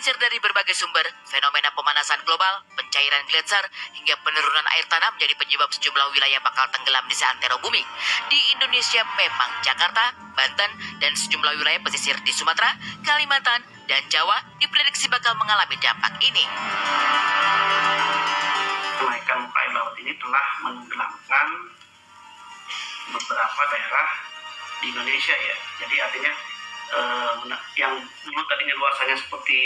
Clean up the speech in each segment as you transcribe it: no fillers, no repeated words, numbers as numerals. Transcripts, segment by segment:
Dilansir dari berbagai sumber, fenomena pemanasan global, pencairan gletser, hingga penurunan air tanah menjadi penyebab sejumlah wilayah bakal tenggelam di seantero bumi. Di Indonesia memang Jakarta, Banten, dan sejumlah wilayah pesisir di Sumatera, Kalimantan, dan Jawa diprediksi bakal mengalami dampak ini. Kenaikan muka air laut ini telah menenggelamkan beberapa daerah di Indonesia ya. Jadi artinya yang dulu tadinya luasannya seperti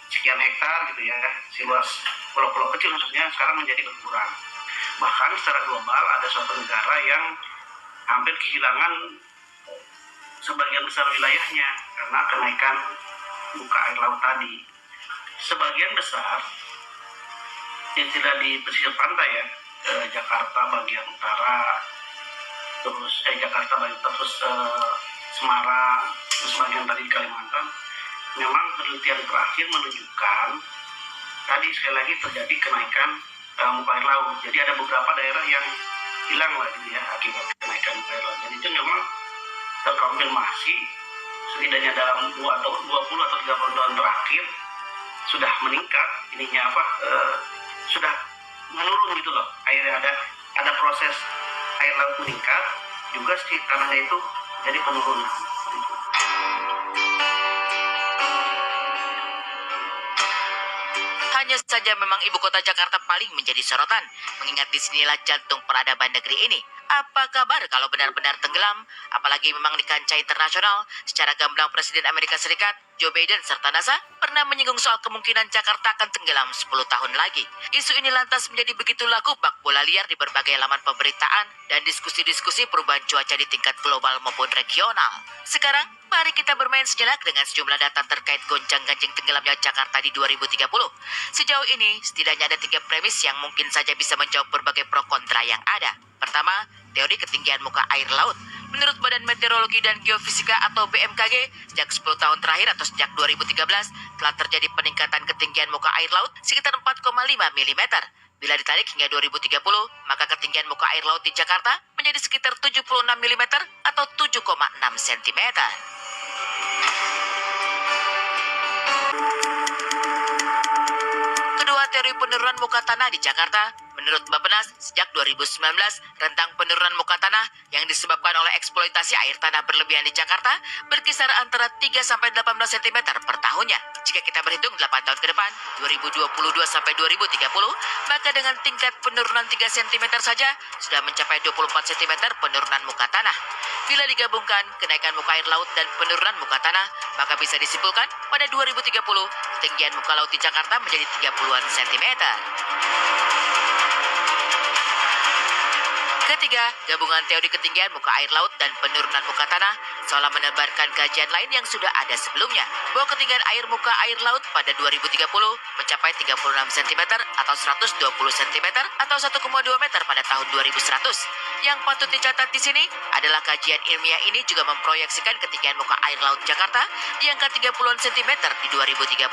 sekian hektar gitu ya, si luas pulau-pulau kecil maksudnya sekarang menjadi berkurang. Bahkan secara global ada suatu negara yang hampir kehilangan sebagian besar wilayahnya karena kenaikan muka air laut tadi. Sebagian besar yang tidak di pesisir pantai ya, Jakarta bagian utara, terus Jakarta bagian terus Semarang, terus bagian tadi di Kalimantan, memang penelitian terakhir menunjukkan tadi sekali lagi terjadi kenaikan muka air laut. Jadi ada beberapa daerah yang hilang lah gitu ya akibat kenaikan muka air laut. Jadi itu memang terkonfirmasi setidaknya dalam 20 atau 30 tahun terakhir sudah meningkat ininya sudah menurun gitu loh. Airnya ada proses air laut meningkat juga si tanahnya itu jadi penurunan gitu. Hanya saja memang ibu kota Jakarta paling menjadi sorotan, mengingat disinilah jantung peradaban negeri ini. Apa kabar kalau benar-benar tenggelam? Apalagi memang di kancah internasional, secara gamblang Presiden Amerika Serikat, Joe Biden serta NASA pernah menyinggung soal kemungkinan Jakarta akan tenggelam 10 tahun lagi. Isu ini lantas menjadi begitu laku bak bola liar di berbagai laman pemberitaan dan diskusi-diskusi perubahan cuaca di tingkat global maupun regional. Sekarang, mari kita bermain sejenak dengan sejumlah data terkait gonjang-ganjing tenggelamnya Jakarta di 2030. Sejauh ini, setidaknya ada 3 premis yang mungkin saja bisa menjawab berbagai pro kontra yang ada. Pertama, teori ketinggian muka air laut. Menurut Badan Meteorologi dan Geofisika atau BMKG, sejak 10 tahun terakhir atau sejak 2013, telah terjadi peningkatan ketinggian muka air laut sekitar 4,5 mm. Bila ditarik hingga 2030, maka ketinggian muka air laut di Jakarta menjadi sekitar 76 mm atau 7,6 cm. Kedua, teori penurunan muka tanah di Jakarta. Menurut Bappenas, sejak 2019, rentang penurunan muka tanah yang disebabkan oleh eksploitasi air tanah berlebihan di Jakarta berkisar antara 3-18 cm per tahunnya. Jika kita berhitung 8 tahun ke depan, 2022 sampai 2030, maka dengan tingkat penurunan 3 cm saja sudah mencapai 24 cm penurunan muka tanah. Bila digabungkan kenaikan muka air laut dan penurunan muka tanah, maka bisa disimpulkan pada 2030 ketinggian muka laut di Jakarta menjadi 30-an centimeter. Ketiga, gabungan teori ketinggian muka air laut dan penurunan muka tanah seolah menebarkan kajian lain yang sudah ada sebelumnya, bahwa ketinggian air muka air laut pada 2030 mencapai 36 cm atau 120 cm atau 1,2 meter pada tahun 2100. Yang patut dicatat di sini adalah kajian ilmiah ini juga memproyeksikan ketinggian muka air laut Jakarta di angka 30-an cm di 2030.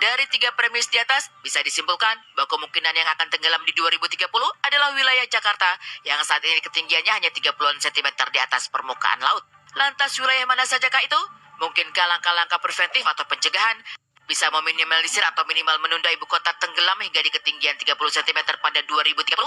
Dari 3 premis di atas, bisa disimpulkan bahwa kemungkinan yang akan tenggelam di 2030 adalah wilayah Jakarta yang saat ini ketinggiannya hanya 30-an cm di atas permukaan laut. Lantas wilayah mana sajakah itu? Mungkinkah langkah-langkah preventif atau pencegahan bisa meminimalisir atau minimal menunda ibu kota tenggelam hingga di ketinggian 30 cm pada 2030?